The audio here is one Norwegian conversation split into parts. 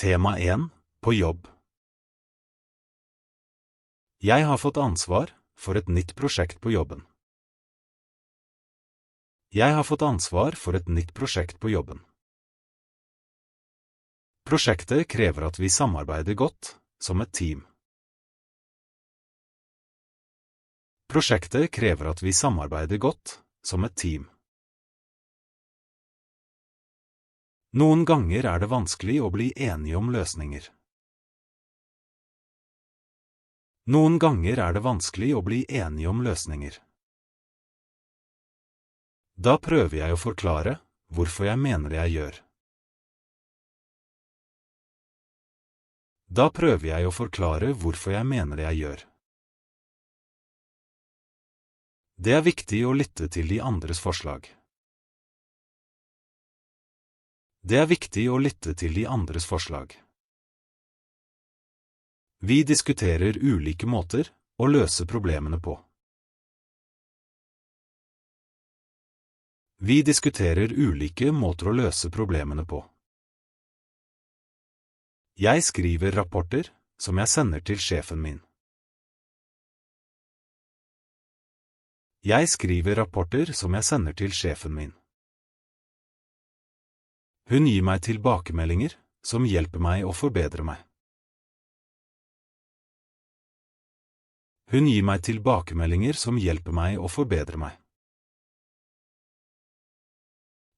Tema 1. På jobb. Jeg har fått ansvar for et nytt prosjekt på jobben. Jeg har fått ansvar for et nytt prosjekt på jobben. Prosjektet krever at vi samarbeider godt, som et team. Prosjektet krever at vi samarbeider godt, som et team. Noen ganger er det vanskelig å bli enige om løsninger. Noen ganger er det vanskelig å bli enige om løsninger. Da prøver jeg å forklare hvorfor jeg mener jeg gjør. Da prøver jeg å forklare hvorfor jeg mener jeg gjør. Det er viktig å lytte til de andres forslag. Det er viktig å lytte til de andres forslag. Vi diskuterer ulike måter å løse problemene på. Vi diskuterer ulike måter å løse problemene på. Jeg skriver rapporter som jeg sender til sjefen min. Jeg skriver rapporter som jeg sender til sjefen min. Hun gir meg tilbakemeldinger som hjelper meg å forbedre meg. Hun gir meg tilbakemeldinger som hjelper meg å forbedre meg.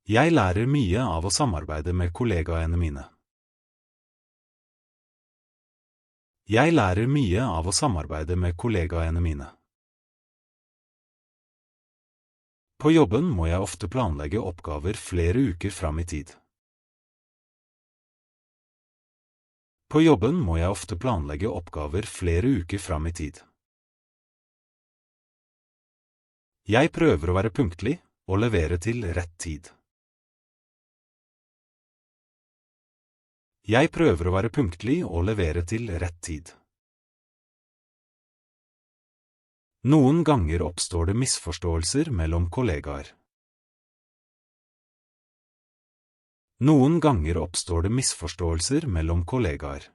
Jeg lærer mye av å samarbeide med kollegaene mine. Jeg lærer mye av å samarbeide med kollegaene mine. På jobben må jeg ofte planlegge oppgaver flere uker fram i tid. På jobben må jeg ofte planlegge oppgaver flere uker fram i tid. Jeg prøver å være punktlig og levere til rett tid. Jeg prøver å være punktlig og levere til rett tid. Noen ganger oppstår det misforståelser mellom kollegaer. Noen ganger oppstår det misforståelser mellom kollegaer.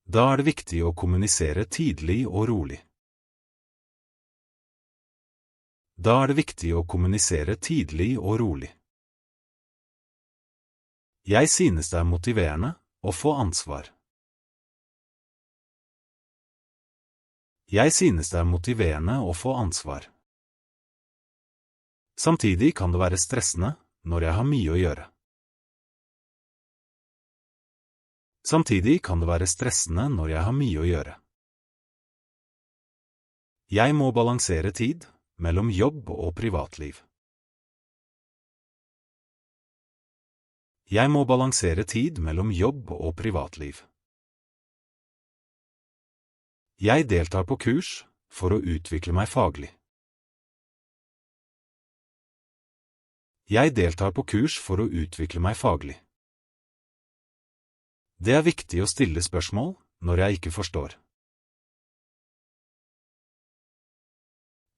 Da er det viktig å kommunisere tidlig og rolig. Da er det viktig å kommunisere tidlig og rolig. Jeg synes det er motiverende å få ansvar. Jeg synes det er motiverende å få ansvar. Samtidig kan det være stressende når jeg har mye å gjøre. Samtidig kan det være stressende når jeg har mye å gjøre. Jeg må balansere tid mellom jobb og privatliv. Jeg må balansere tid mellom jobb og privatliv. Jeg deltar på kurs for å utvikle meg faglig. Jeg deltar på kurs for å utvikle meg faglig. Det er viktig å stille spørsmål når jeg ikke forstår.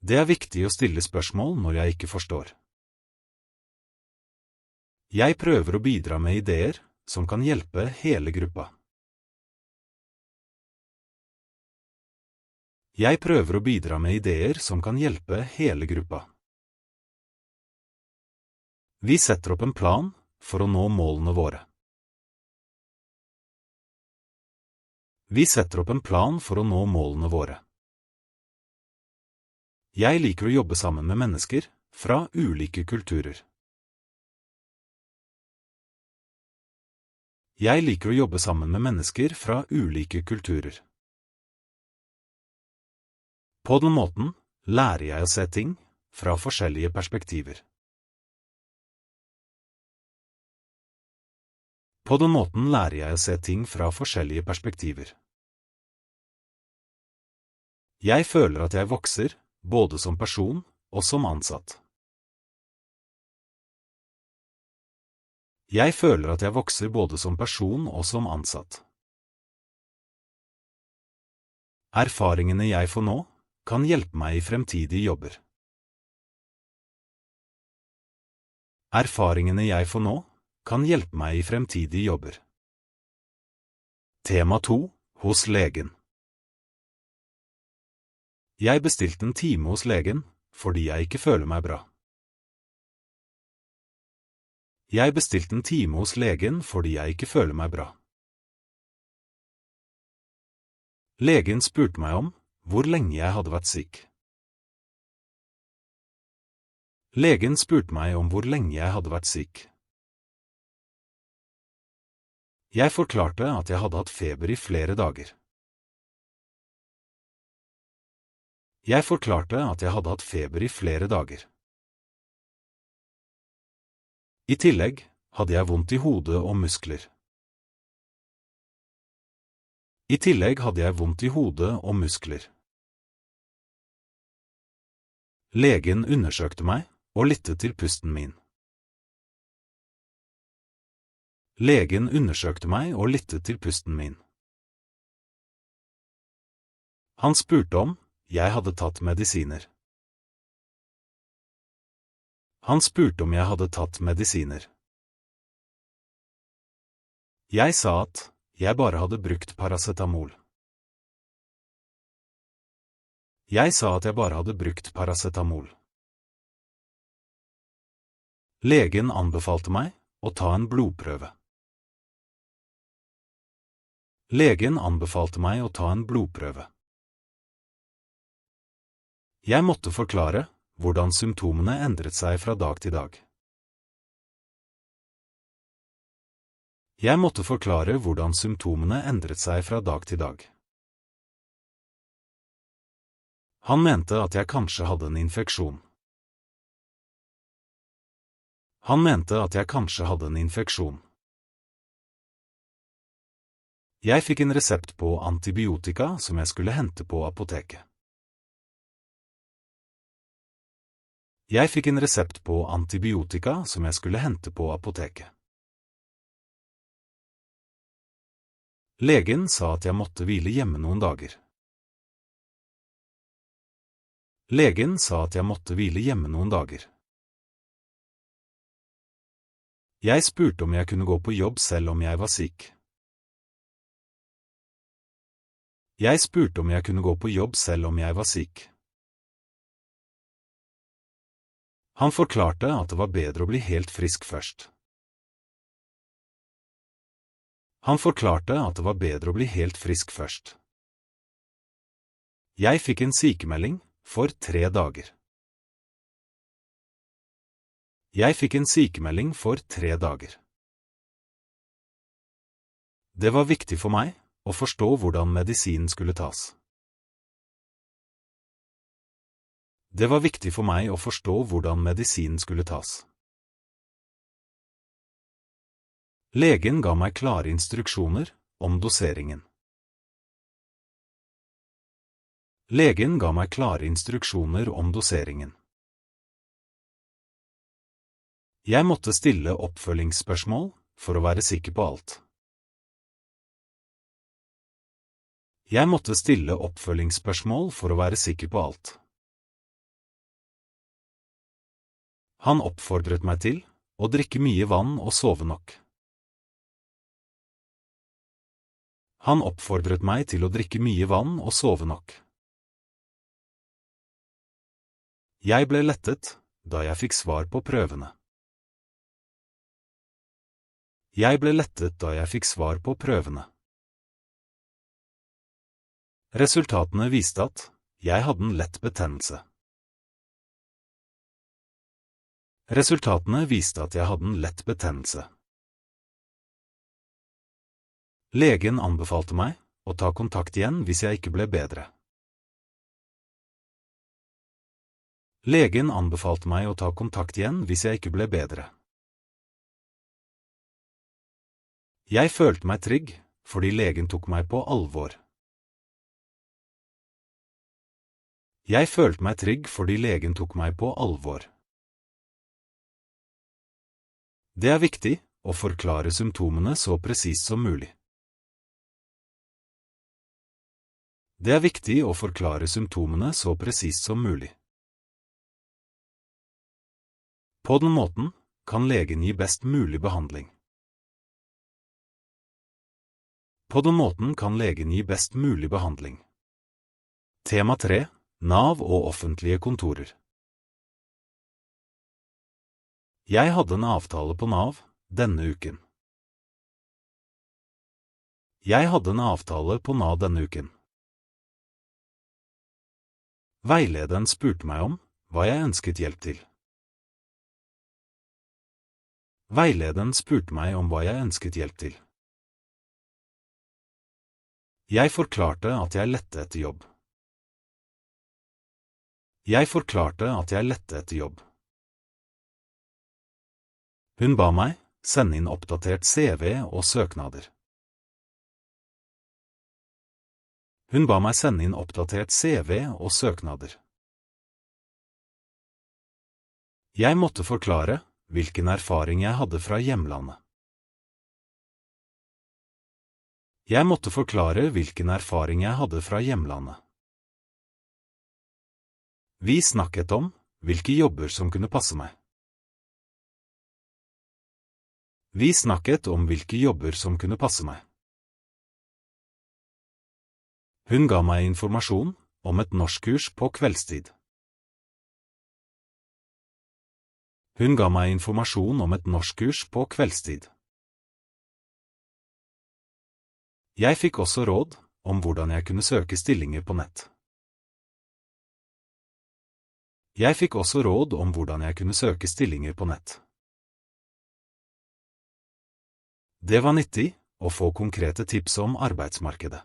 Det er viktig å stille spørsmål når jeg ikke forstår. Jeg prøver å bidra med ideer som kan hjelpe hele gruppa. Jeg prøver å bidra med ideer som kan hjelpe hele gruppa. Vi setter opp en plan for å nå målene våre. Vi setter opp en plan for å nå målene våre. Jeg liker å jobbe sammen med mennesker fra ulike kulturer. Jeg liker å jobbe sammen med mennesker fra ulike kulturer. På den måten lærer jeg å se ting fra forskjellige perspektiver. På den måten lærer jeg å se ting fra forskjellige perspektiver. Jeg føler at jeg vokser, både som person og som ansatt. Jeg føler at jeg vokser både som person og som ansatt. Erfaringene jeg får nå, kan hjelpe meg i fremtidige jobber. Erfaringene jeg får nå, kan hjelpe meg i fremtidige jobber. Tema 2. Hos legen. Jeg bestilte en time hos legen, fordi jeg ikke føler meg bra. Jeg bestilte en time hos legen fordi jeg ikke føler meg bra. Legen spurte meg om hvor lenge jeg hadde vært syk. Legen spurte meg om hvor lenge jeg hadde vært syk. Jeg forklarte at jeg hadde hatt feber i flere dager. Jeg forklarte at jeg hadde hatt feber i flere dager. I tillegg hadde jeg vondt i hodet og muskler. I tillegg hadde jeg vondt i hodet og muskler. Legen undersøkte meg og lyttet til pusten min. Legen undersøkte meg og lyttet til pusten min. Han spurte om jeg hadde tatt medisiner. Han spurte om jeg hadde tatt medisiner. Jeg sa at jeg bare hadde brukt paracetamol. Jeg sa at jeg bare hadde brukt paracetamol. Legen anbefalte meg å ta en blodprøve. Legen anbefalte meg å ta en blodprøve. Jeg måtte forklare hvordan symptomene endret seg fra dag til dag. Jeg måtte forklare hvordan symptomene endret seg fra dag til dag. Han mente at jeg kanskje hadde en infeksjon. Han mente at jeg kanskje hadde en infeksjon. Jeg fikk en resept på antibiotika som jeg skulle hente på apoteket. Jeg fikk en resept på antibiotika som jeg skulle hente på apoteket. Legen sa at jeg måtte hvile hjemme noen dager. Legen sa at jeg måtte hvile hjemme noen dager. Jeg spurte om jeg kunne gå på jobb selv om jeg var syk. Jeg spurte om jeg kunne gå på jobb selv om jeg var syk. Han forklarte at det var bedre å bli helt frisk først. Han forklarte at det var bedre å bli helt frisk først. Jeg fikk en sykemelding for 3 dager. Jeg fikk en sykemelding for 3 dager. Det var viktig for meg å forstå hvordan medisinen skulle tas. Det var viktig for meg å forstå hvordan medisinen skulle tas. Legen ga meg klare instruksjoner om doseringen. Legen ga meg klare instruksjoner om doseringen. Jeg måtte stille oppfølgingsspørsmål for å være sikker på alt. Jeg måtte stille oppfølgingsspørsmål for å være sikker på alt. Han oppfordret meg til å drikke mye vann og sove nok. Han oppfordret meg til å drikke mye vann og sove nok. Jeg ble lettet da jeg fikk svar på prøvene. Jeg ble lettet da jeg fikk svar på prøvene. Resultatene viste at jeg hadde en lett betennelse. Resultatene viste at jeg hadde en lett betennelse. Legen anbefalte meg å ta kontakt igjen hvis jeg ikke ble bedre. Legen anbefalte meg å ta kontakt igjen hvis jeg ikke ble bedre. Jeg følte meg trygg fordi legen tok meg på alvor. Jeg følte meg trygg fordi legen tok meg på alvor. Det er viktig å forklare symptomene så presist som mulig. Det er viktig å forklare symptomene så presist som mulig. På den måten kan legen gi best mulig behandling. På den måten kan legen gi best mulig behandling. Tema 3. Nav og offentlige kontorer. Jeg hadde en avtale på Nav denne uken. Jeg hadde en avtale på Nav denne uken. Veilederen spurte meg om hva jeg ønsket hjelp til. Veilederen spurte meg om hva jeg ønsket hjelp til. Jeg forklarte at jeg lette etter jobb. Jeg forklarte at jeg lette etter jobb. Hun ba meg sende inn oppdatert CV og søknader. Hun ba meg sende inn oppdatert CV og søknader. Jeg måtte forklare hvilken erfaring jeg hadde fra hjemlandet. Jeg måtte forklare hvilken erfaring jeg hadde fra hjemlandet. Vi snakket om hvilke jobber som kunne passe meg. Vi snakket om hvilke jobber som kunne passe meg. Hun ga meg informasjon om et norskkurs på kveldstid. Hun ga meg informasjon om et norskkurs på kveldstid. Jeg fikk også råd om hvordan jeg kunne søke stillinger på nett. Jeg fikk også råd om hvordan jeg kunne søke stillinger på nett. Det var nyttig å få konkrete tips om arbeidsmarkedet.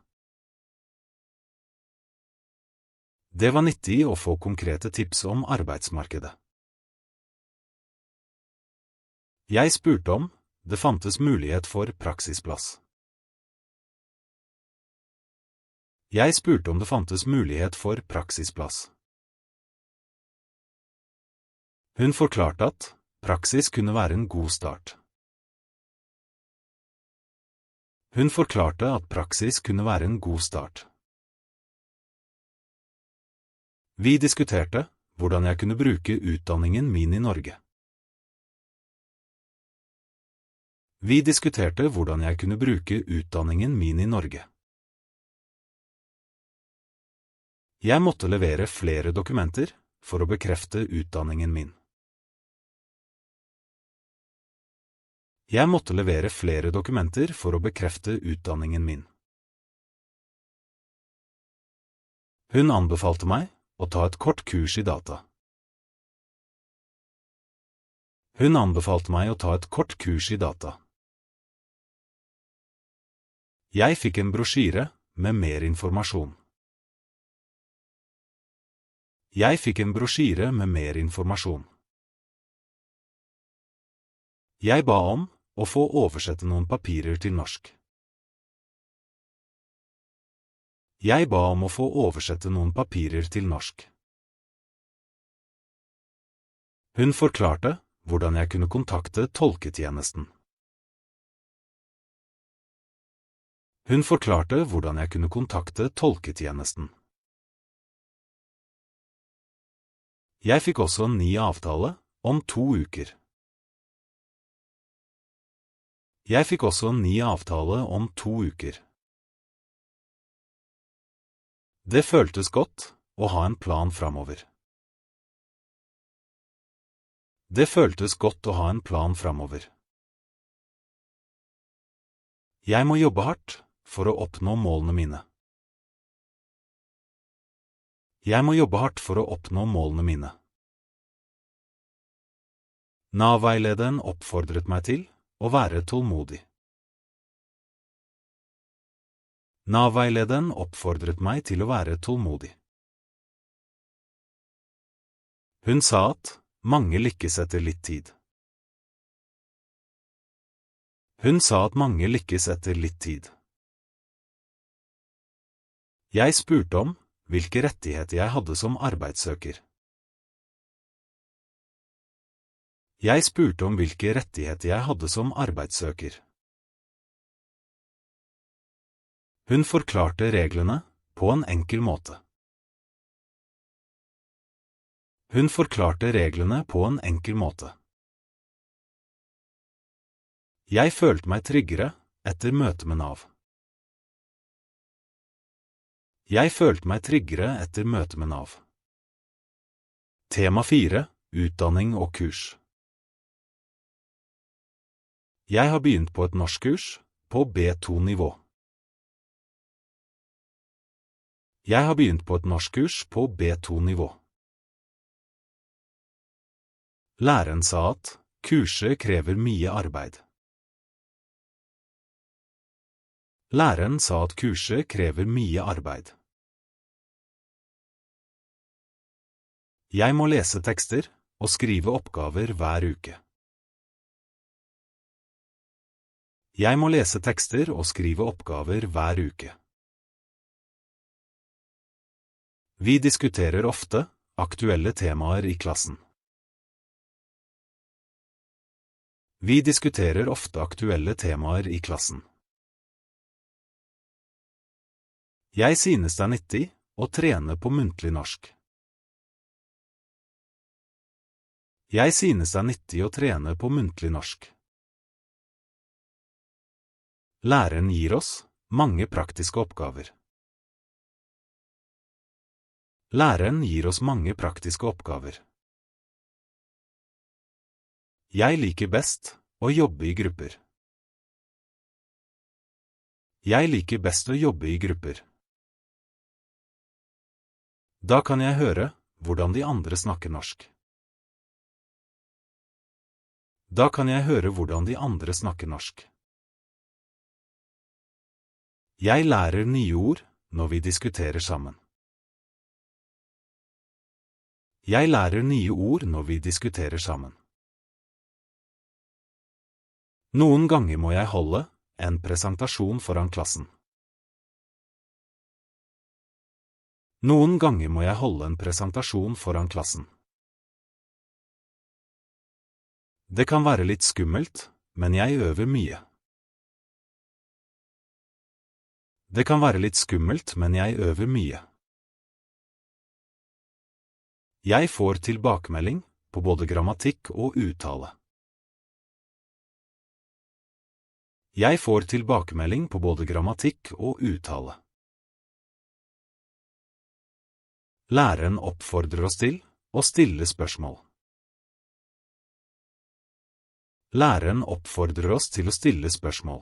Det var nyttig å få konkrete tips om arbeidsmarkedet. Jeg spurte om det fantes mulighet for praksisplass. Jeg spurte om det fantes mulighet for praksisplass. Hun forklarte at praksis kunne være en god start. Hun forklarte at praksis kunne være en god start. Vi diskuterte hvordan jeg kunne bruke utdanningen min i Norge. Vi diskuterte hvordan jeg kunne bruke utdanningen min i Norge. Jeg måtte levere flere dokumenter for å bekrefte utdanningen min. Jeg måtte levere flere dokumenter for å bekrefte utdanningen min. Hun anbefalte meg å ta et kort kurs i data. Hun anbefalte meg å ta et kort kurs i data. Jeg fikk en brosjyre med mer informasjon. Jeg fikk en brosjyre med mer informasjon. Jeg ba om å få oversette noen papirer til norsk. Jeg ba om å få oversette noen papirer til norsk. Hun forklarte hvordan jeg kunne kontakte tolketjenesten. Hun forklarte hvordan jeg kunne kontakte tolketjenesten. Jeg fikk også en ny avtale om 2 uker. Jeg fikk også en ny avtale om 2 uker. Det føltes godt å ha en plan framover. Det føltes godt å ha en plan framover. Jeg må jobbe hardt for å oppnå målene mine. Jeg må jobbe hardt for å oppnå målene mine. Nav-veilederen oppfordret meg til å være tålmodig. Nav-veilederen oppfordret meg til å være tålmodig. Hun sa at mange lykkes etter litt tid. Hun sa at mange lykkes etter litt tid. Jeg spurte om hvilke rettigheter jeg hadde som arbeidssøker. Jeg spurte om hvilke rettigheter jeg hadde som arbeidssøker. Hun forklarte reglene på en enkel måte. Hun forklarte reglene på en enkel måte. Jeg følte meg tryggere etter møtet med Nav. Jeg følte meg tryggere etter møtet med Nav. Tema 4. Utdanning og kurs. Jeg har begynt på et norskkurs, på B2-nivå. Jeg har begynt på et norskkurs på B2-nivå. Læreren sa at kurset krever mye arbeid. Læreren sa at kurset krever mye arbeid. Jeg må lese tekster og skrive oppgaver hver uke. Jeg må lese tekster og skrive oppgaver hver uke. Vi diskuterer ofte aktuelle temaer i klassen. Vi diskuterer ofte aktuelle temaer i klassen. Jeg synes det er nyttig å trene på muntlig norsk. Jeg synes det er nyttig å trene på muntlig norsk. Læreren gir oss mange praktiske oppgaver. Læreren gir oss mange praktiske oppgaver. Jeg liker best å jobbe i grupper. Jeg liker best å jobbe i grupper. Da kan jeg høre hvordan de andre snakker norsk. Da kan jeg høre hvordan de andre snakker norsk. Jeg lærer nye ord når vi diskuterer sammen. Jeg lærer nye ord når vi diskuterer sammen. Noen ganger må jeg holde en presentasjon foran klassen. Noen ganger må jeg holde en presentasjon foran klassen. Det kan være litt skummelt, men jeg øver mye. Det kan være litt skummelt, men jeg øver mye. Jeg får tilbakemelding på både grammatikk og uttale. Jeg får tilbakemelding på både grammatikk og uttale. Læreren oppfordrer oss til å stille spørsmål. Læreren oppfordrer oss til å stille spørsmål.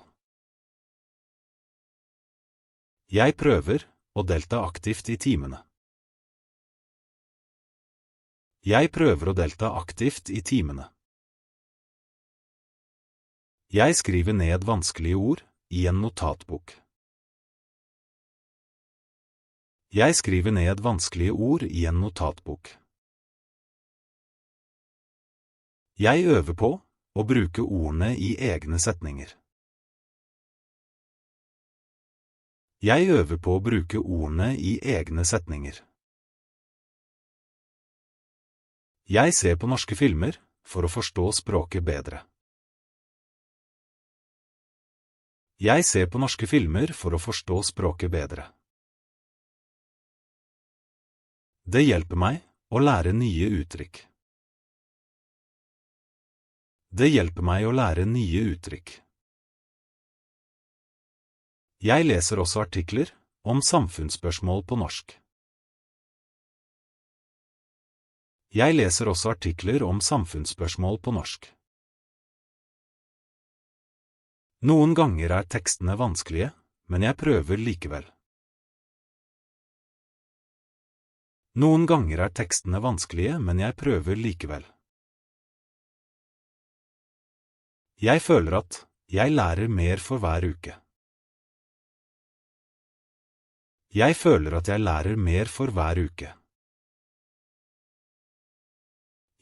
Jeg prøver å delta aktivt i timene. Jeg prøver å delta aktivt i timene. Jeg skriver ned vanskelige ord i en notatbok. Jeg skriver ned vanskelige ord i en notatbok. Jeg øver på å bruke ordene i egne setninger. Jeg øver på å bruke ordene i egne setninger. Jeg ser på norske filmer for å forstå språket bedre. Jeg ser på norske filmer for å forstå språket bedre. Det hjelper meg å lære nye uttrykk. Det hjelper meg å lære nye uttrykk. Jeg leser også artikler om samfunnsspørsmål på norsk. Jeg leser også artikler om samfunnsspørsmål på norsk. Noen ganger er tekstene vanskelige, men jeg prøver likevel. Noen ganger er tekstene vanskelige, men jeg prøver likevel. Jeg føler at jeg lærer mer for hver uke. Jeg føler at jeg lærer mer for hver uke.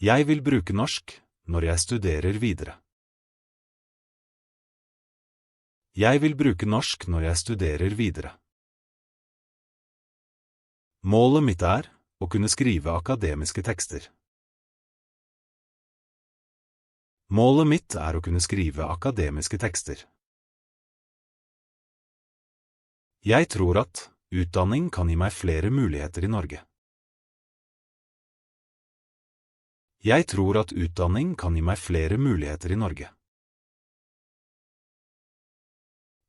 Jeg vil bruke norsk når jeg studerer videre. Jeg vil bruke norsk når jeg studerer videre. Målet mitt er å kunne skrive akademiske tekster. Målet mitt er å kunne skrive akademiske tekster. Jeg tror at utdanning kan gi meg flere muligheter i Norge. Jeg tror at utdanning kan gi meg flere muligheter i Norge.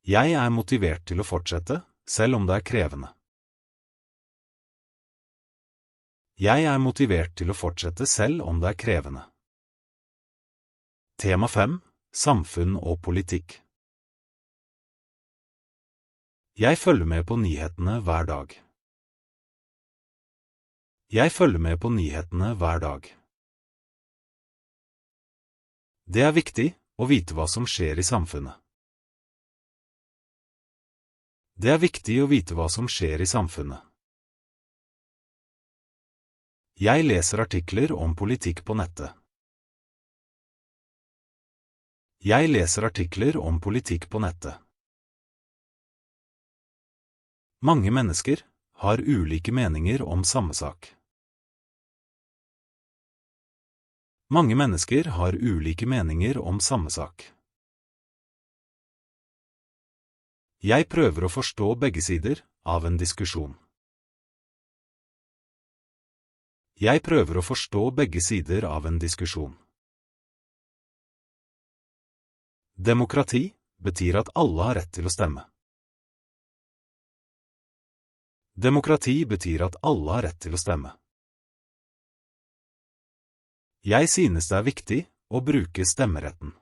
Jeg er motivert til å fortsette, selv om det er krevende. Jeg motivert til å fortsette selv om det krevende. Tema 5. Samfunn og politikk. Jeg følger med på nyhetene hver dag. Jeg følger med på nyhetene hver dag. Det viktig å vite hva som skjer i samfunnet. Det viktig å vite hva som skjer i samfunnet. Jeg leser artikler om politikk på nettet. Jeg leser artikler om politikk på nettet. Mange mennesker har ulike meninger om samme sak. Mange mennesker har ulike meninger om samme sak. Jeg prøver å forstå begge sider av en diskusjon. Jeg prøver å forstå begge sider av en diskusjon. Demokrati betyr at alle har rett til å stemme. Demokrati betyr at alle har rett til å stemme. Jeg synes det viktig å bruke stemmeretten.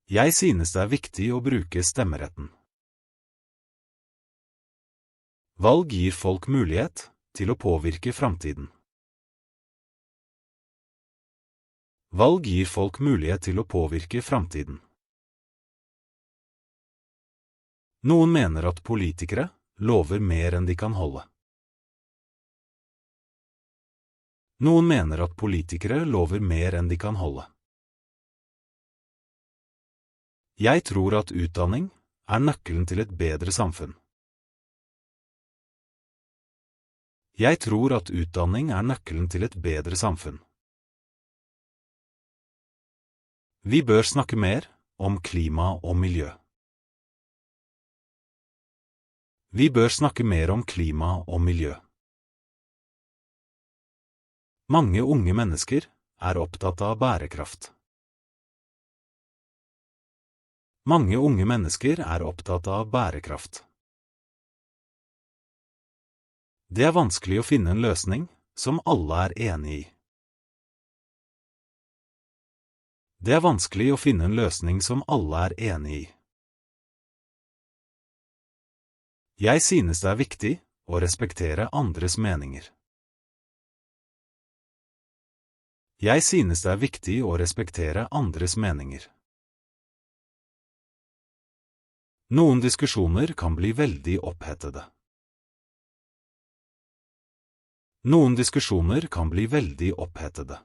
Jeg synes det viktig å bruke stemmeretten. Valg gir folk mulighet til å påvirke framtiden. Valg gir folk mulighet til å påvirke framtiden. Noen mener at politikere lover mer enn de kan holde. Noen mener at politikere lover mer enn de kan holde. Jeg tror at utdanning nøkkelen til et bedre samfunn. Jeg tror at utdanning nøkkelen til et bedre samfunn. Vi bør snakke mer om klima og miljø. Vi bør snakke mer om klima og miljø. Mange unge mennesker opptatt av bærekraft. Mange unge mennesker opptatt av bærekraft. Det vanskelig å finne en løsning som alle enig i. Det vanskelig å finne en løsning som alle enig i. Jeg synes det viktig å respektere andres meninger. Jeg synes det viktig å respektere andres meninger. Noen diskusjoner kan bli veldig opphetede. Noen diskusjoner kan bli veldig opphetede.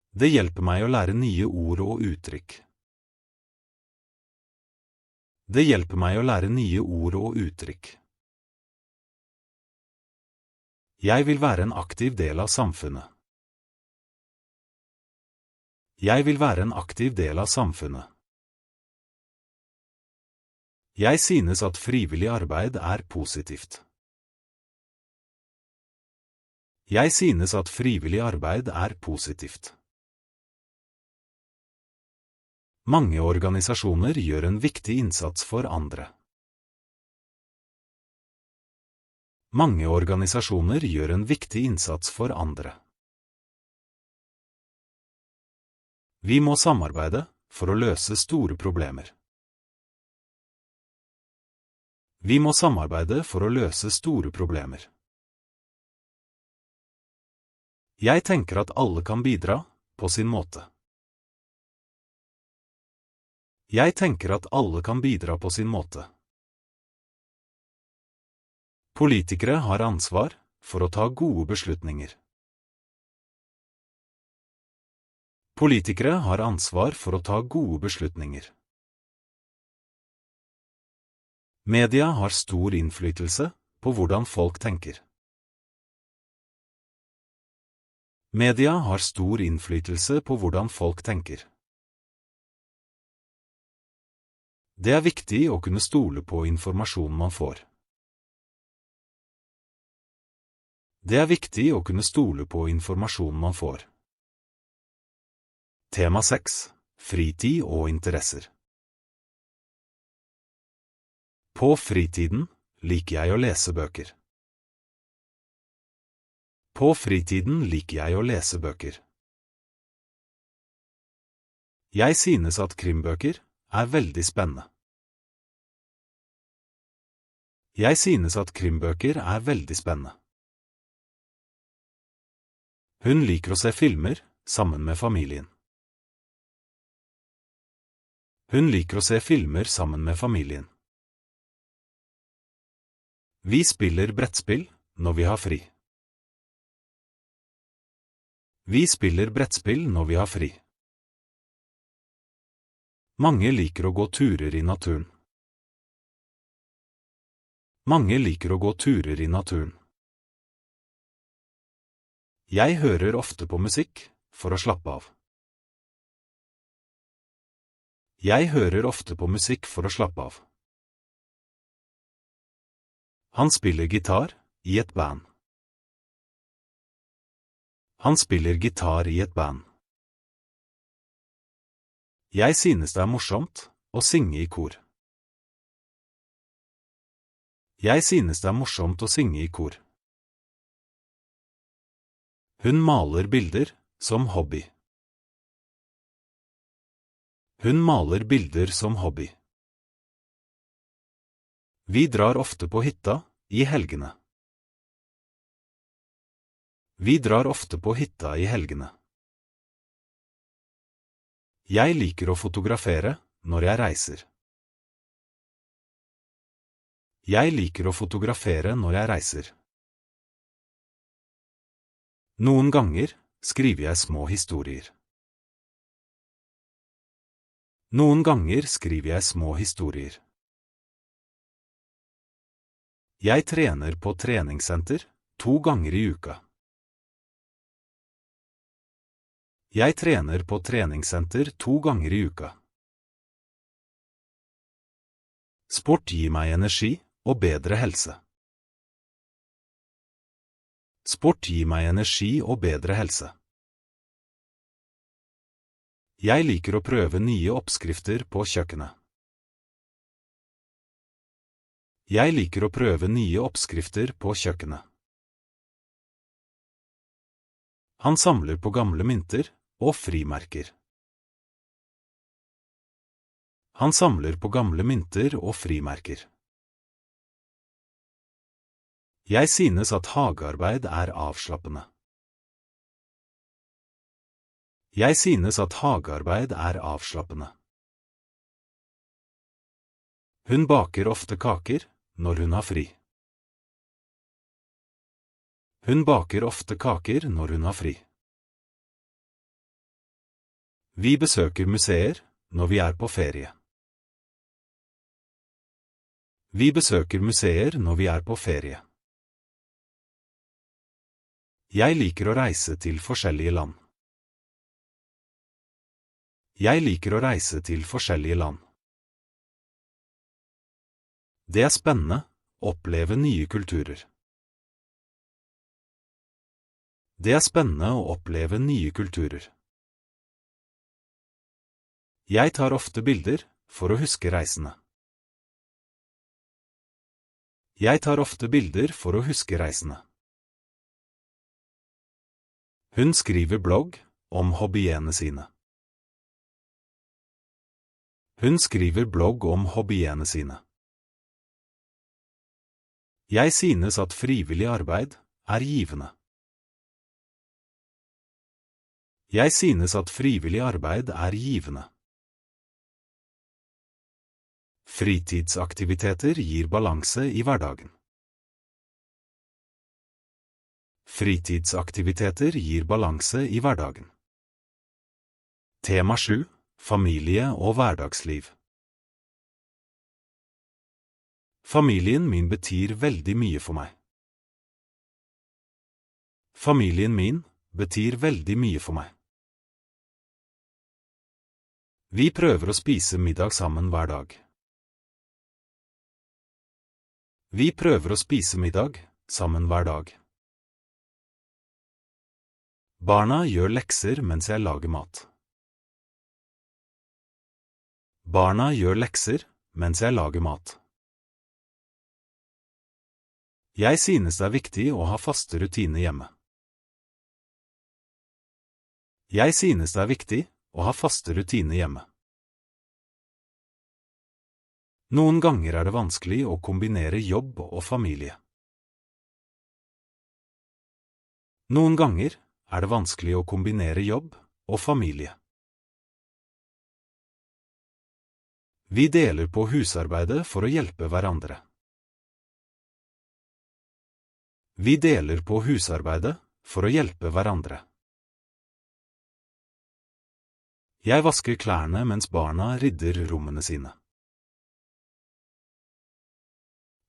Det hjelper meg å lære nye ord og uttrykk. Det hjelper meg å lære nye ord og uttrykk. Jeg vil være en aktiv del av samfunnet. Jeg vil være en aktiv del av samfunnet. Jeg synes at frivillig arbeid positivt. Jeg synes at frivillig arbeid positivt. Mange organisasjoner gjør en viktig innsats for andre. Mange organisasjoner gjør en viktig innsats for andre. Vi må samarbeide for å løse store problemer. Vi må samarbeide for å løse store problemer. Jeg tenker at alle kan bidra på sin måte. Jeg tenker at alle kan bidra på sin måte. Politikere har ansvar for å ta gode beslutninger. Politikere har ansvar for å ta gode beslutninger. Media har stor innflytelse på hvordan folk tenker. Media har stor innflytelse på hvordan folk tenker. Det viktig å kunne stole på informasjonen man får. Det viktig å kunne stole på informasjonen man får. Tema 6. Fritid og interesser. På fritiden liker jeg å lese bøker. På fritiden liker jeg å lese bøker. Jeg synes at krimbøker er veldig spennende. Jeg synes at krimbøker er veldig spennende. Hun liker å se filmer sammen med familien. Hun liker å se filmer sammen med familien. Vi spiller brettspill når vi har fri. Vi spiller brettspill når vi har fri. Mange liker å gå turer i naturen. Mange liker å gå turer i naturen. Jeg hører ofte på musikk for å slappe av. Jeg hører ofte på musikk for å slappe av. Han spiller gitar i et band. Han spiller gitar i et band. Jeg synes det er morsomt å synge i kor. Jeg synes det er morsomt å synge i kor. Hun maler bilder som hobby. Hun maler bilder som hobby. Vi drar ofte på hytta i helgene. Vi drar ofte på hytta i helgene. Jeg liker å fotografere når jeg reiser. Jeg liker å fotografere når jeg reiser. Noen ganger skriver jeg små historier. Noen ganger skriver jeg små historier. Jeg trener på treningssenter 2 ganger i uka. Jeg trener på treningssenter 2 ganger i uka. Sport gir meg energi og bedre helse. Sport gir meg energi og bedre helse. Jeg liker å prøve nye oppskrifter på kjøkkenet. Jeg liker å prøve nye oppskrifter på kjøkkenet. Han samler på gamle mynter og frimerker. Han samler på gamle mynter og frimerker. Jeg synes at hagearbeid er avslappende. Jeg synes at hagearbeid er avslappende. Hun baker ofte kaker når hun har fri. Hun baker ofte kaker når hun har fri. Vi besøker museer når vi er på ferie. Vi besøker museer når vi er på ferie. Jeg liker å reise til forskjellige land. Jeg liker å reise til forskjellige land. Det er spennende å oppleve nye kulturer. Det er spennende å oppleve nye kulturer. Jeg tar ofte bilder for å huske reisene. Jeg tar ofte bilder for å huske reisene. Hun skriver blogg om hobbyene sine. Hun skriver blogg om hobbyene sine. Jeg synes at frivillig arbeid er givende. Jeg synes at frivillig arbeid er givende. Fritidsaktiviteter gir balanse i hverdagen. Fritidsaktiviteter gir balanse i hverdagen. Tema 7. Familie og hverdagsliv. Familien min betyr veldig mye for meg. Familien min betyr veldig mye for meg. Vi prøver å spise middag sammen hver dag. Vi prøver å spise middag sammen hver dag. Barna gjør lekser mens jeg lager mat. Barna gjør lekser mens jeg lager mat. Jeg synes det er viktig å ha faste rutiner hjemme. Jeg synes det er viktig å ha faste rutiner hjemme. Noen ganger er det vanskelig å kombinere jobb og familie. Noen ganger er det vanskelig å kombinere jobb og familie. Vi deler på husarbeidet for å hjelpe hverandre. Vi deler på husarbeidet for å hjelpe hverandre. Jeg vasker klærne mens barna rydder rommene sine.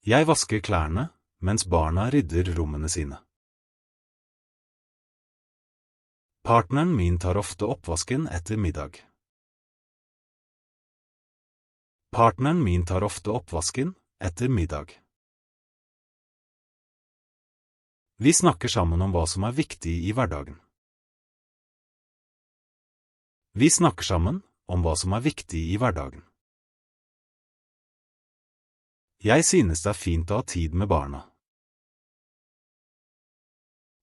Jeg vasker klærne mens barna rydder rommene sine. Partneren min tar ofte oppvasken etter middag. Partneren min tar ofte oppvasken etter middag. Vi snakker sammen om hva som er viktig i hverdagen. Vi snakker sammen om hva som er viktig i hverdagen. Jeg synes det er fint å ha tid med barna.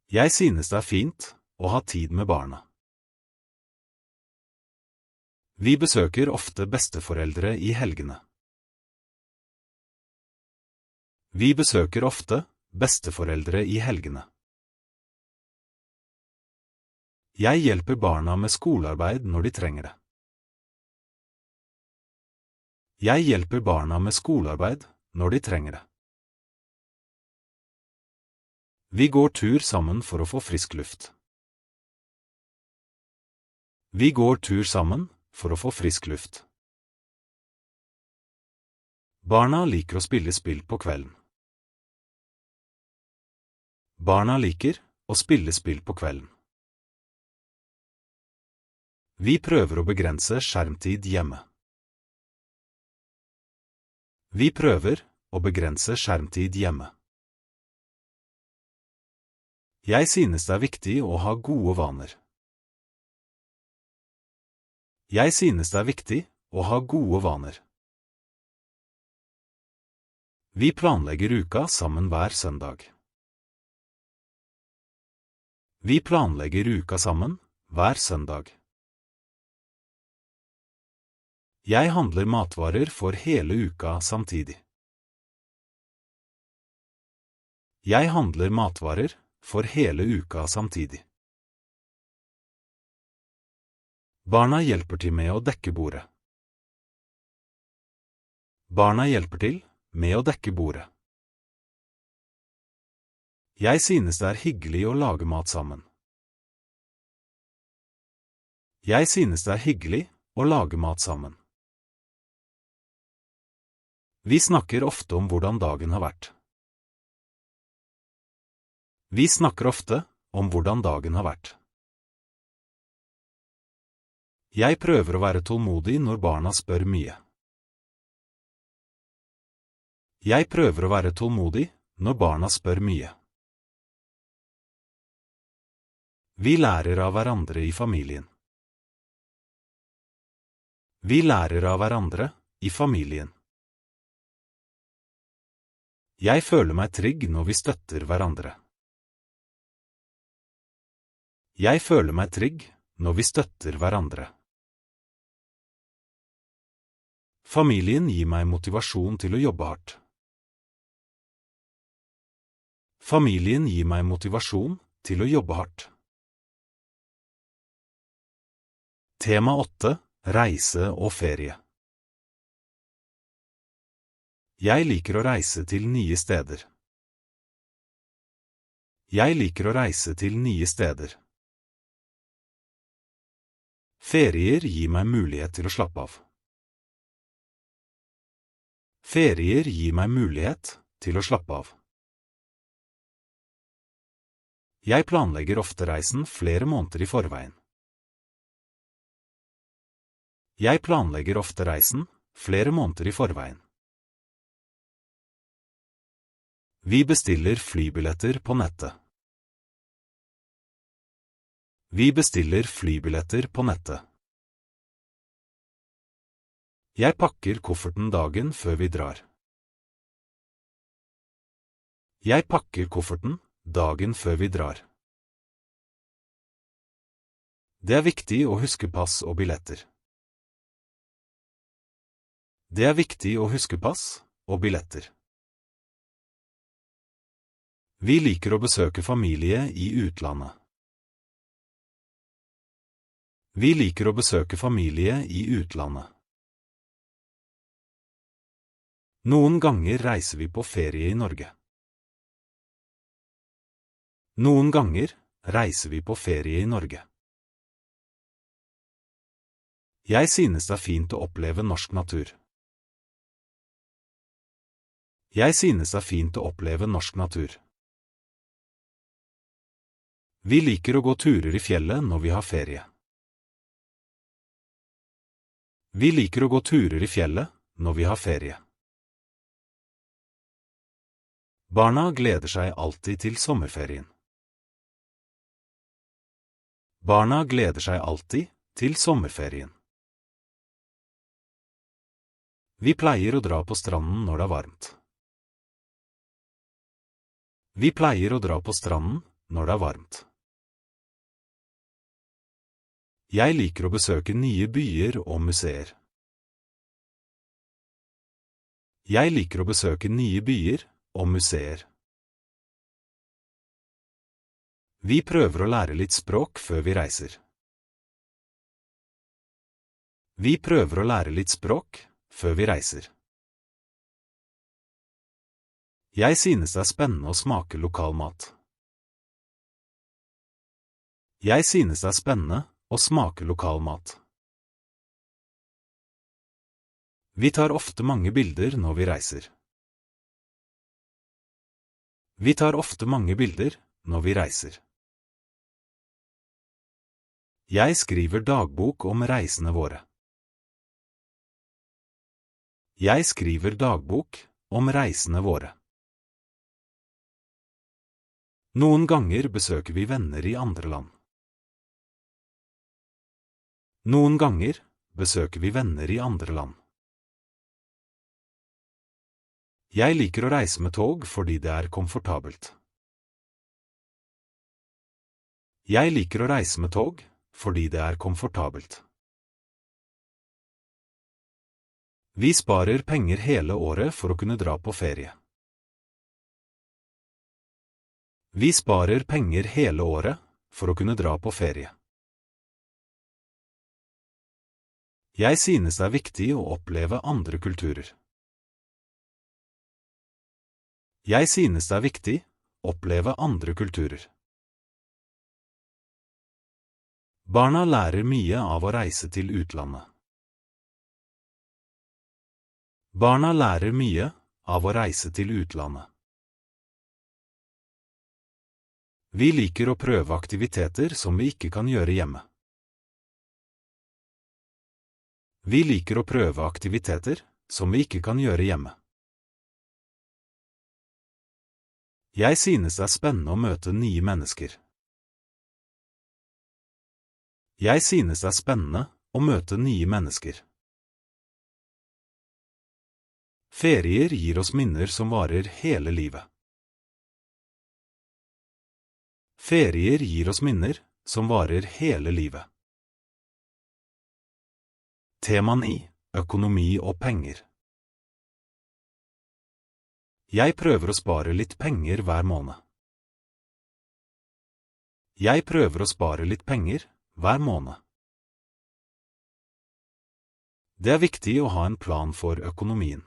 Jeg synes det er fint å ha tid med barna. Vi besøker ofte besteforeldre i helgene. Vi besøker ofte besteforeldre i helgene. Jeg hjelper barna med skolearbeid når de trenger det. Jeg hjelper barna med skolearbeid når de trenger det. Vi går tur sammen for å få frisk luft. Vi går tur sammen for å få frisk luft. Barna liker å spille spill på kvelden. Barna liker å spille spill på kvelden. Vi prøver å begrense skjermtid hjemme. Vi prøver å begrense skjermtid hjemme. Jeg synes det er viktig å ha gode vaner. Jeg synes det er viktig å ha gode vaner. Vi planlegger uka sammen hver søndag. Vi planlegger uka sammen hver søndag. Jeg handler matvarer for hele uka samtidig. Jeg handler matvarer for hele uka samtidig. Barna hjelper til med å dekke bordet. Barna hjelper til med å dekke bordet. Jeg synes det er hyggelig å lage mat sammen. Jeg synes det er hyggelig å lage mat sammen. Vi snakker ofte om hvordan dagen har vært. Vi snakker ofte om hvordan dagen har vært. Jeg prøver å være tålmodig når barna spør mye. Jeg prøver å være tålmodig når barna spør mye. Vi lærer av hverandre i familien. Vi lærer av hverandre i familien. Jeg føler meg trygg når vi støtter hverandre. Jeg føler meg trygg når vi støtter hverandre. Familien gir meg motivasjon til å jobbe hardt. Familien gir meg motivasjon til å jobbe hardt. Tema 8. Reise og ferie. Jeg liker å reise til nye steder. Jeg liker å reise til nye steder. Ferier gir meg mulighet til å slappe av. Ferier gir meg mulighet til å slappe av. Jeg planlegger ofte reisen flere måneder i forveien. Jeg planlegger ofte reisen flere måneder i forveien. Vi bestiller flybilletter på nettet. Vi bestiller flybilletter på nettet. Jeg pakker kofferten dagen før vi drar. Jeg pakker kofferten dagen før vi drar. Det er viktig å huske pass og billetter. Det er viktig å huske pass og billetter. Vi liker å besøke familie i utlandet. Vi liker å besøke familie i utlandet. Noen ganger reiser vi på ferie i Norge. Noen ganger reiser vi på ferie i Norge. Jeg synes det er fint å oppleve norsk natur. Jeg synes det er fint å oppleve norsk natur. Vi liker å gå turer i fjellet når vi har ferie. Vi liker å gå turer i fjellet når vi har ferie. Barna gleder seg alltid til sommerferien. Barna gleder seg alltid til sommerferien. Vi pleier å dra på stranden når det er varmt. Vi pleier å dra på stranden når det er varmt. Jeg liker å besøke nye byer og museer. Jeg liker å besøke nye byer og museer. Vi prøver å lære litt språk før vi reiser. Vi prøver å lære litt språk før vi reiser. Jeg synes det er spennende å smake lokal mat. Jeg synes det er spennende å smake lokal mat. Vi tar ofte mange bilder når vi reiser. Vi tar ofte mange bilder når vi reiser. Jeg skriver dagbok om reisene våre. Jeg skriver dagbok om reisene våre. Noen ganger besøker vi venner i andre land. Noen ganger besøker vi venner i andre land. Jeg liker å reise med tog fordi det er komfortabelt. Jeg liker å reise med tog fordi det er komfortabelt. Vi sparer penger hele året for å kunne dra på ferie. Vi sparer penger hele året for å kunne dra på ferie. Jeg synes det er viktig å oppleve andre kulturer. Jeg synes det er viktig å oppleve andre kulturer. Barna lærer mye av å reise til utlandet. Barna lærer mye av å reise til utlandet. Vi liker å prøve aktiviteter som vi ikke kan gjøre hjemme. Vi liker å prøve aktiviteter som vi ikke kan gjøre hjemme. Jeg synes det er spennende å møte nye mennesker. Jeg synes det er spennende å møte nye mennesker. Ferier gir oss minner som varer hele livet. Ferier gir oss minner som varer hele livet. Tema 9. Økonomi og penger. Jeg prøver å spare litt penger hver måned. Jeg prøver å spare litt penger hver måned. Det er viktig å ha en plan for økonomien.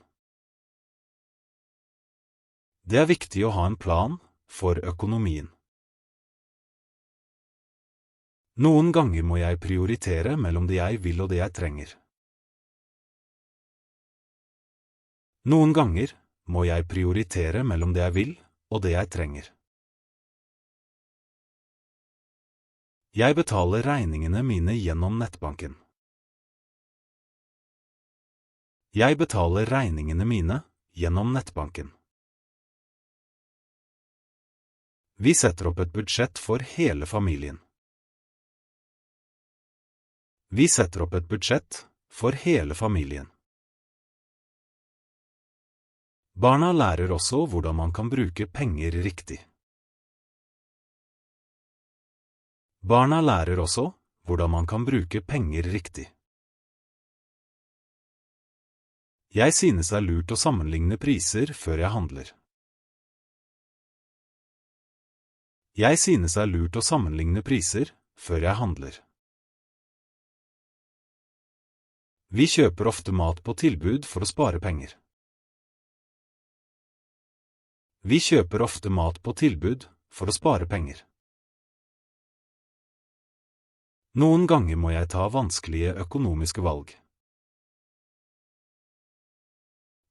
Det er viktig å ha en plan for økonomien. Noen ganger må jeg prioritere mellom det jeg vil og det jeg trenger. Noen ganger må jeg prioritere mellom det jeg vil og det jeg trenger. Jeg betaler regningene mine gjennom nettbanken. Jeg betaler regningene mine gjennom nettbanken. Vi setter opp et budsjett for hele familien. Vi setter opp et budsjett for hele familien. Barna lærer også hvordan man kan bruke penger riktig. Barna lærer også hvordan man kan bruke penger riktig. Jeg synes det er lurt å sammenligne priser før jeg handler. Jeg synes det er lurt å sammenligne priser før jeg handler. Vi kjøper ofte mat på tilbud for å spare penger. Vi kjøper ofte mat på tilbud for å spare penger. Noen ganger må jeg ta vanskelige økonomiske valg.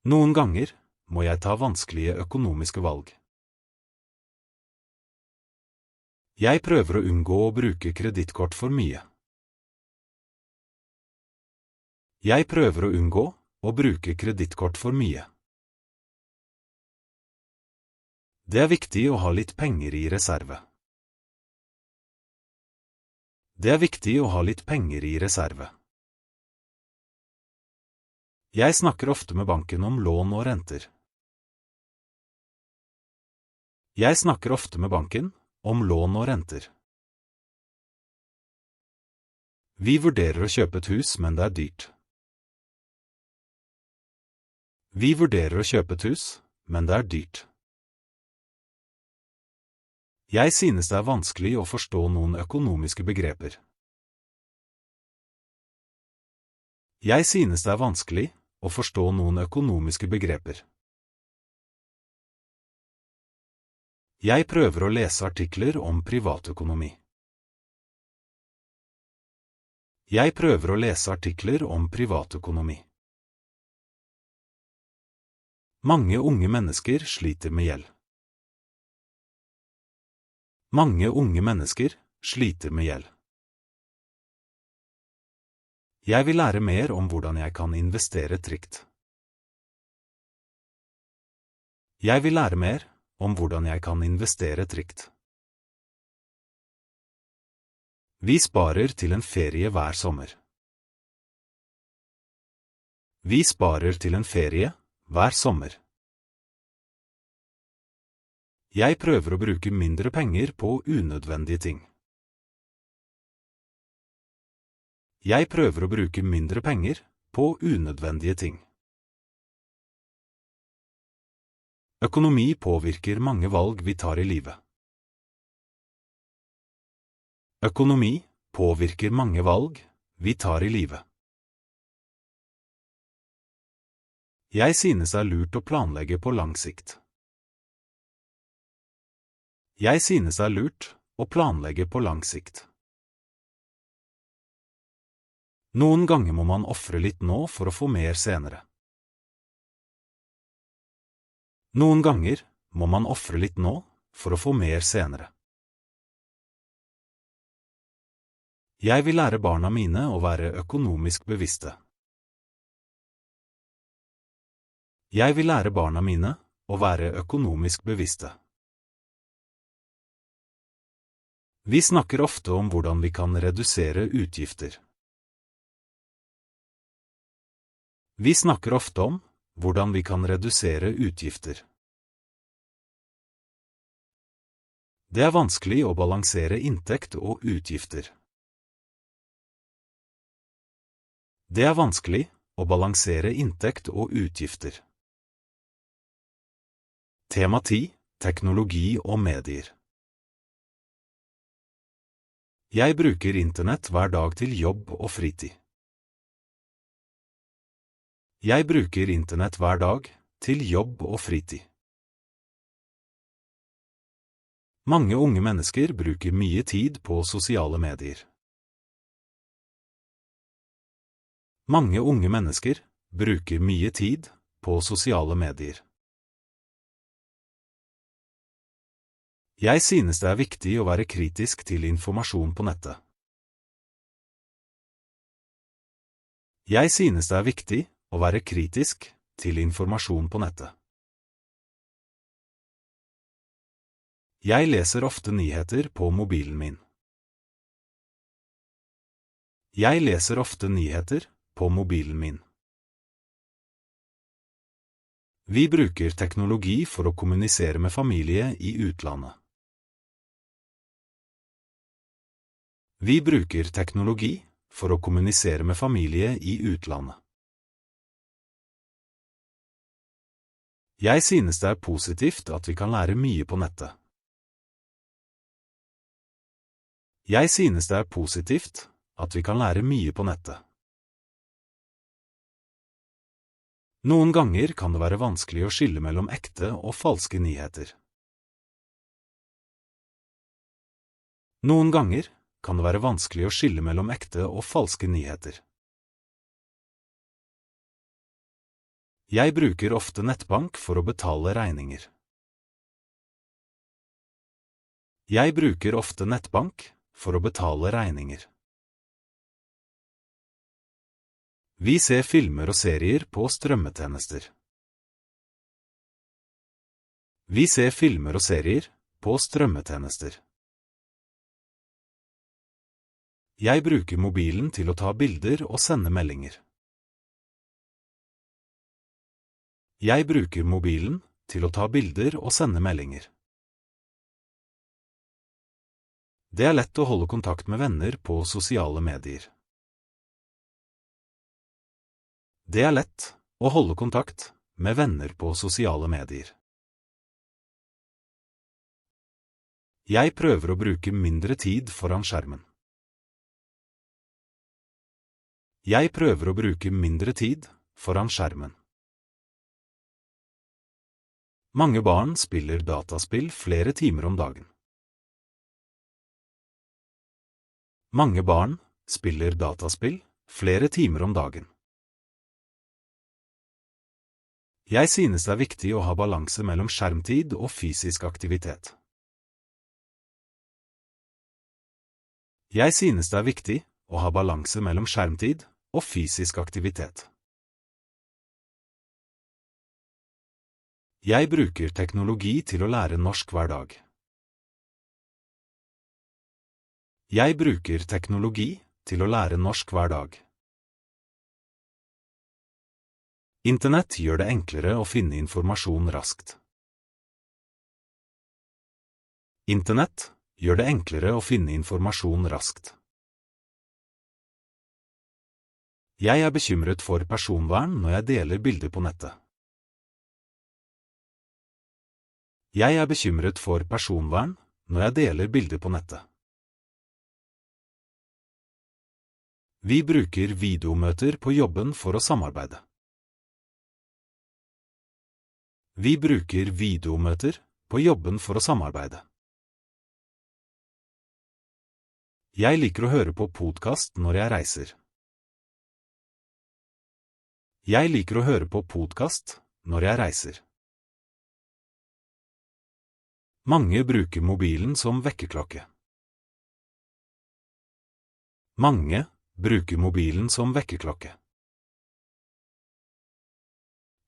Noen ganger må jeg ta vanskelige økonomiske valg. Jeg prøver å unngå å bruke kredittkort for mye. Jeg prøver å unngå å bruke kredittkort for mye. Det er viktig å ha litt penger i reserve. Det er viktig å ha litt penger i reserve. Jeg snakker ofte med banken om lån og renter. Jeg snakker ofte med banken om lån og renter. Vi vurderer å kjøpe et hus, men det er dyrt. Vi vurderer å kjøpe et hus, men det er dyrt. Jeg synes det er vanskelig å forstå noen økonomiske begreper. Jeg synes det er vanskelig å forstå noen økonomiske begreper. Jeg prøver å lese artikler om privatøkonomi. Jeg prøver å lese artikler om privatøkonomi. Mange unge mennesker sliter med gjeld. Mange unge mennesker sliter med gjeld. Jeg vil lære mer om hvordan jeg kan investere trygt. Jeg vil lære mer om hvordan jeg kan investere trygt. Vi sparer til en ferie hver sommer. Vi sparer til en ferie hver sommer. Jeg prøver å bruke mindre penger på unødvendige ting. Jeg prøver å bruke mindre penger på unødvendige ting. Økonomi påvirker mange valg vi tar i livet. Økonomi påvirker mange valg vi tar i livet. Jeg synes det er lurt å planlegge på lang sikt. Jeg synes det er lurt å planlegge på lang sikt. Noen ganger må man ofre litt nå for å få mer senere. Noen ganger må man ofre litt nå for å få mer senere. Jeg vil lære barna mine å være økonomisk bevisste. Jeg vil lære barna mine å være økonomisk bevisste. Vi snakker ofte om hvordan vi kan redusere utgifter. Vi snakker ofte om hvordan vi kan redusere utgifter. Det er vanskelig å balansere inntekt og utgifter. Det er vanskelig å balansere inntekt og utgifter. Tema 10. Teknologi og medier. Jeg bruker internett hver dag til jobb og fritid. Jeg bruker internett hver dag til jobb og fritid. Mange unge mennesker bruker mye tid på sosiale medier. Mange unge mennesker bruker mye tid på sosiale medier. Jeg synes det er viktig å være kritisk til informasjon på nettet. Jeg synes det er viktig å være kritisk til informasjon på nettet. Jeg leser ofte nyheter på mobilen min. Jeg leser ofte nyheter på mobilen min. Vi bruker teknologi for å kommunisere med familie i utlandet. Vi bruker teknologi for å kommunisere med familie i utlandet. Jeg synes det er positivt at vi kan lære mye på nettet. Jeg synes det er positivt at vi kan lære mye på nettet. Noen ganger kan det være vanskelig å skille mellom ekte og falske nyheter. Noen ganger kan det være vanskelig å skille mellom ekte og falske nyheter. Jeg bruker ofte nettbank for å betale regninger. Jeg bruker ofte nettbank for å betale regninger. Vi ser filmer og serier på strømmetjenester. Vi ser filmer og serier på strømmetjenester. Jeg bruker mobilen til å ta bilder og sende meldinger. Jeg bruker mobilen til å ta bilder og sende meldinger. Det er lett å holde kontakt med venner på sosiale medier. Det er lett å holde kontakt med venner på sosiale medier. Jeg prøver å bruke mindre tid foran skjermen. Jeg prøver å bruke mindre tid foran skjermen. Mange barn spiller dataspill flere timer om dagen. Mange barn spiller dataspill flere timer om dagen. Jeg synes det er viktig å ha balanse mellom skjermtid og fysisk aktivitet. Jeg synes det er viktig å ha balanse mellom skjermtid og fysisk aktivitet. Jeg bruker teknologi til å lære norsk hver dag. Jeg bruker teknologi til å lære norsk hver dag. Internett gjør det enklere å finne informasjon raskt. Internett gjør det enklere å finne informasjon raskt. Jeg er bekymret for personvern når jeg deler bilder på nettet. Jeg er bekymret for personvern når jeg deler bilder på nettet. Vi bruker videomøter på jobben for å samarbeide. Vi bruker videomøter på jobben for å samarbeide. Jeg liker å høre på podcast når jeg reiser. Jeg liker å høre på podcast når jeg reiser. Mange bruker mobilen som vekkerklokke. Mange bruker mobilen som vekkerklokke.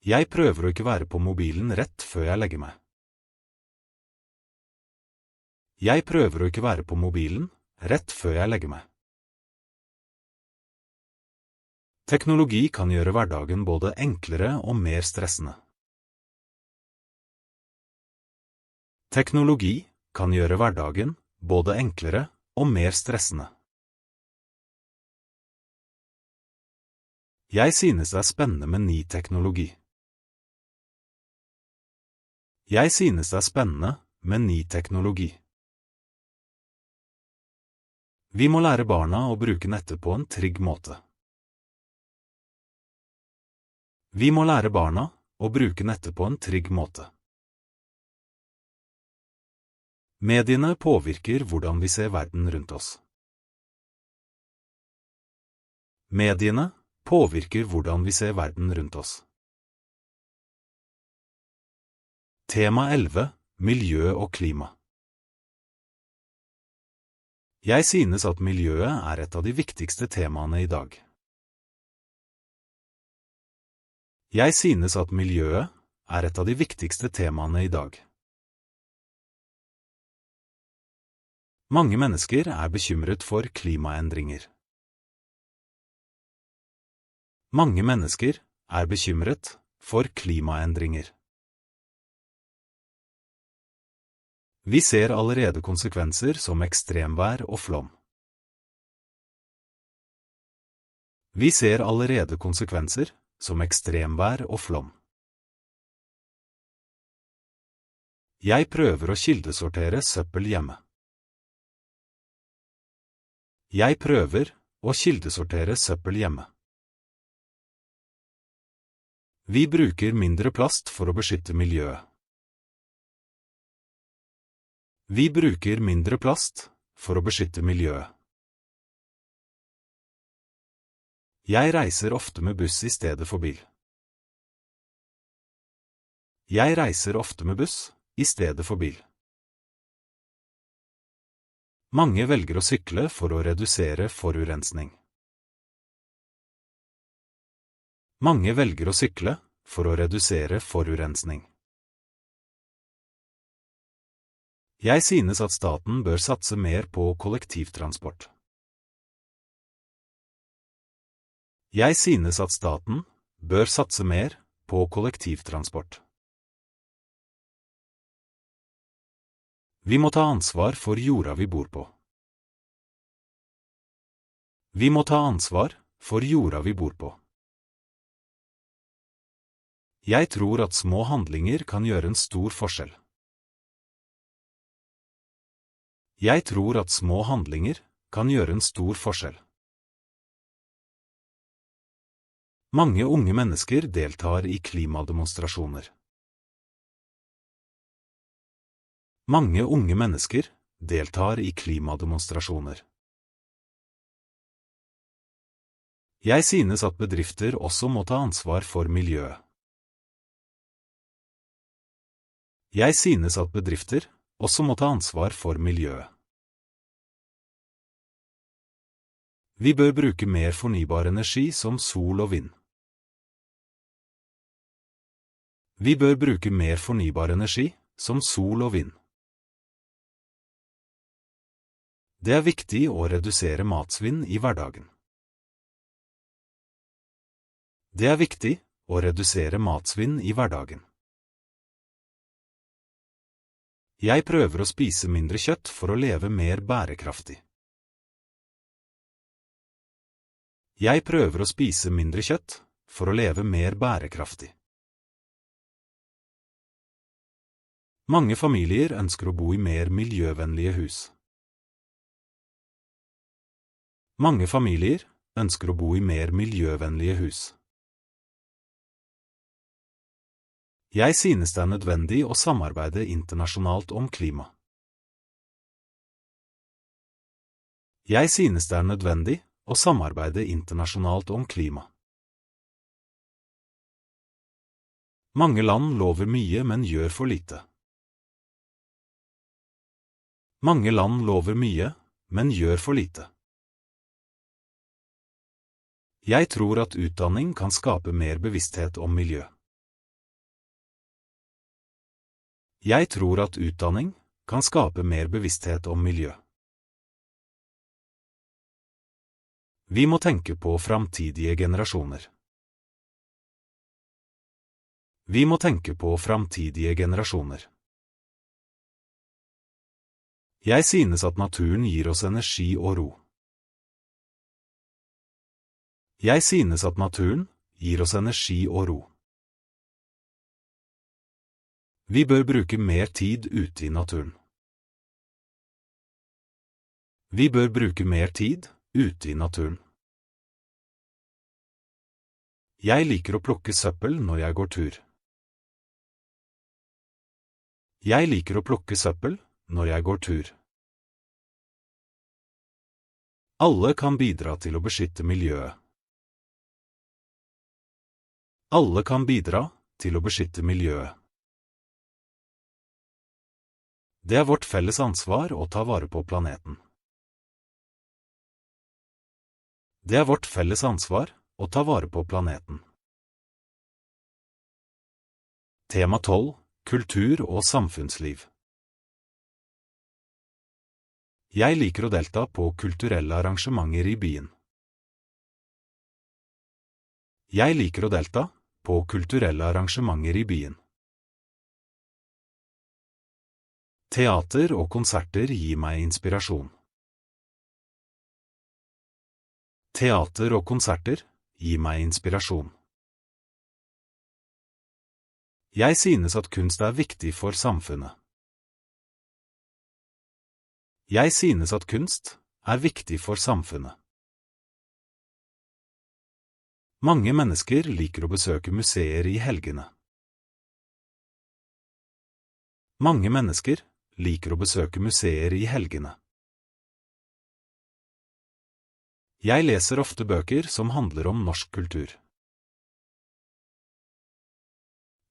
Jeg prøver å ikke være på mobilen rett før jeg legger meg. Jeg prøver å ikke være på mobilen rett før jeg legger meg. Teknologi kan gjøre hverdagen både enklere og mer stressende. Teknologi kan gjøre hverdagen både enklere og mer stressende. Jeg synes det er spennende med ny teknologi. Jeg synes det er spennende med ny teknologi. Vi må lære barna å bruke nettet på en trygg måte. Vi må lære barna å bruke nettet på en trygg måte. Mediene påvirker hvordan vi ser verden rundt oss. Mediene påvirker hvordan vi ser verden rundt oss. Tema 11. Miljø og klima. Jeg synes at miljøet er et av de viktigste temaene i dag. Jeg synes at miljøet er et av de viktigste temaene i dag. Mange mennesker er bekymret for klimaendringer. Mange mennesker er bekymret for klimaendringer. Vi ser allerede konsekvenser som ekstremvær og flom. Vi ser allerede konsekvenser som ekstremvær og flom. Jeg prøver å kildesortere søppel hjemme. Jeg prøver å kildesortere søppel hjemme. Vi bruker mindre plast for å beskytte miljøet. Vi bruker mindre plast for å beskytte miljøet. Jeg reiser ofte med buss i stedet for bil. Jeg reiser ofte med buss i stedet for bil. Mange velger å sykle for å redusere forurensning. Mange velger å sykle for å redusere forurensning. Jeg synes at staten bør satse mer på kollektivtransport. Jeg synes at staten bør satse mer på kollektivtransport. Vi må ta ansvar for jorda vi bor på. Vi må ta ansvar for jorda vi bor på. Jeg tror at små handlinger kan gjøre en stor forskjell. Jeg tror at små handlinger kan gjøre en stor forskjell. Mange unge mennesker deltar i klimademonstrasjoner. Mange unge mennesker deltar i klimademonstrasjoner. Jeg synes at bedrifter også må ta ansvar for miljøet. Jeg synes at bedrifter også må ta ansvar for miljøet. Vi bør bruke mer fornybar energi som sol og vind. Vi bør bruke mer fornybar energi som sol og vind. Det er viktig å redusere matsvinn i hverdagen. Det er viktig å redusere matsvinn i hverdagen. Jeg prøver å spise mindre kjøtt for å leve mer bærekraftig. Jeg prøver å spise mindre kjøtt for å leve mer bærekraftig. Mange familier ønsker å bo i mer miljøvennlige hus. Mange familier ønsker å bo i mer miljøvennlige hus. Jeg synes det er nødvendig å samarbeide internasjonalt om klima. Jeg synes det er nødvendig å samarbeide internasjonalt om klima. Mange land lover mye, men gjør for lite. Mange land lover mye, men gjør for lite. Jeg tror at utdanning kan skape mer bevissthet om miljø. Jeg tror at utdanning kan skape mer bevissthet om miljø. Vi må tenke på framtidige generasjoner. Vi må tenke på framtidige generasjoner. Jeg synes at naturen gir oss energi og ro. Jeg synes at naturen gir oss energi og ro. Vi bør bruke mer tid ute i naturen. Vi bør bruke mer tid ute i naturen. Jeg liker å plukke søppel når jeg går tur. Jeg liker å plukke søppel når jeg går tur. Alle kan bidra til å beskytte miljøet. Alle kan bidra til å beskytte miljøet. Det er vårt felles ansvar å ta vare på planeten. Det er vårt felles ansvar å ta vare på planeten. Tema 12. Kultur og samfunnsliv. Jeg liker å delta på kulturelle arrangementer i byen. Jeg liker å delta på kulturelle arrangementer i byen. Teater og konserter gir meg inspirasjon. Teater og konserter gir meg inspirasjon. Jeg synes at kunst er viktig for samfunnet. Jeg synes at kunst er viktig for samfunnet. Mange mennesker liker å besøke museer i helgene. Mange mennesker liker å besøke museer i helgene. Jeg leser ofte bøker som handler om norsk kultur.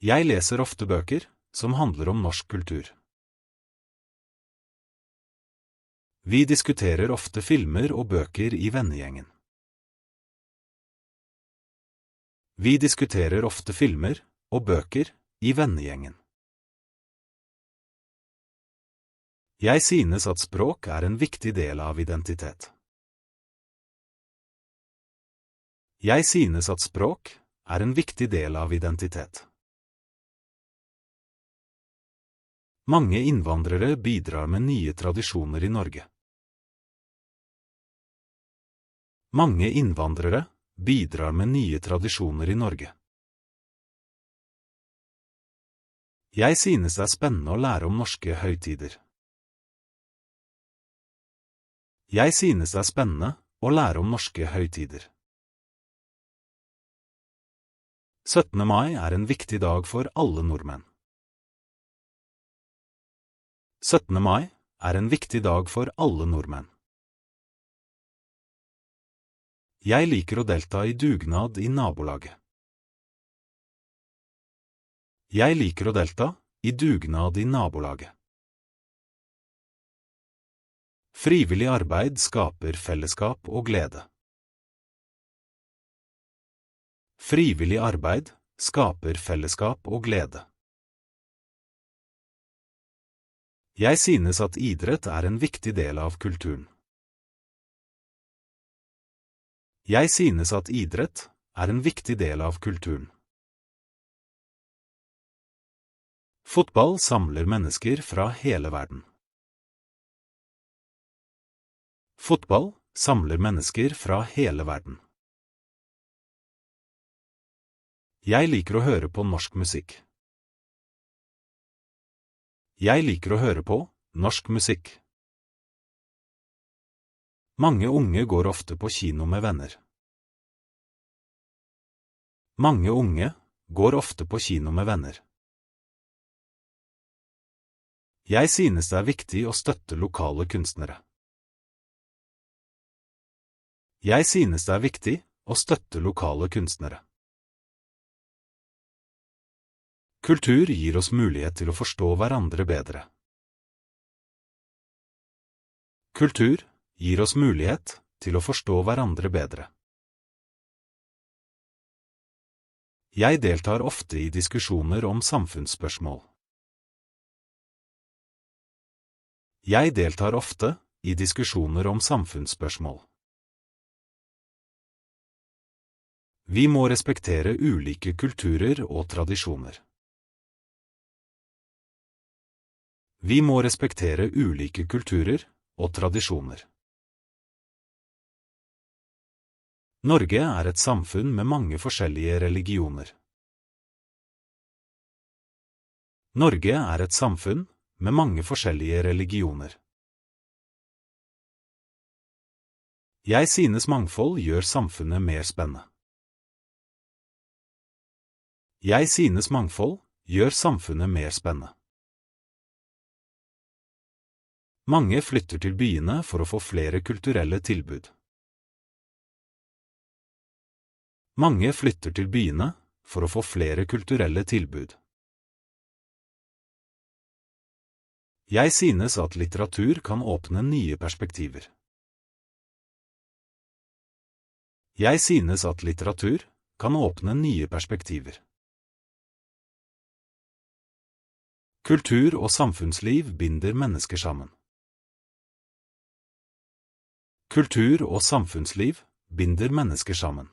Jeg leser ofte bøker som handler om norsk kultur. Vi diskuterer ofte filmer og bøker i vennegjengen. Vi diskuterer ofte filmer og bøker i vennegjengen. Jeg synes at språk er en viktig del av identitet. Jeg synes at språk er en viktig del av identitet. Mange innvandrere bidrar med nye tradisjoner i Norge. Mange innvandrere bidrar med nye tradisjoner i Norge. Jeg synes det er spennende å lære om norske høytider. Jeg synes det er spennende å lære om norske høytider. 17. mai er en viktig dag for alle nordmenn. 17. mai er en viktig dag for alle nordmenn. Jeg liker å delta i dugnad i nabolaget. Jeg liker å delta i dugnad i nabolaget. Frivillig arbeid skaper fellesskap og glede. Frivillig arbeid skaper fellesskap og glede. Jeg synes at idrett er en viktig del av kulturen. Jeg synes at idrett er en viktig del av kulturen. Fotball samler mennesker fra hele verden. Fotball samler mennesker fra hele verden. Jeg liker å høre på norsk musikk. Jeg liker å høre på norsk musikk. Mange unge går ofte på kino med venner. Mange unge går ofte på kino med venner. Jeg synes det er viktig å støtte lokale kunstnere. Jeg synes det er viktig å støtte lokale kunstnere. Kultur gir oss mulighet til å forstå hverandre bedre. Kultur gir oss mulighet til å forstå hverandre bedre. Jeg deltar ofte i diskusjoner om samfunnsspørsmål. Jeg deltar ofte i diskusjoner om samfunnsspørsmål. Vi må respektere ulike kulturer og tradisjoner. Vi må respektere ulike kulturer og tradisjoner. Norge er et samfunn med mange forskjellige religioner. Norge er et samfunn med mange forskjellige religioner. Jeg synes mangfold gjør samfunnet mer spennende. Jeg synes mangfold gjør samfunnet mer spennende. Mange flytter til byene for å få flere kulturelle tilbud. Mange flytter til byene for å få flere kulturelle tilbud. Jeg synes at litteratur kan åpne nye perspektiver. Jeg synes at litteratur kan åpne nye perspektiver. Kultur og samfunnsliv binder mennesker sammen. Kultur og samfunnsliv binder mennesker sammen.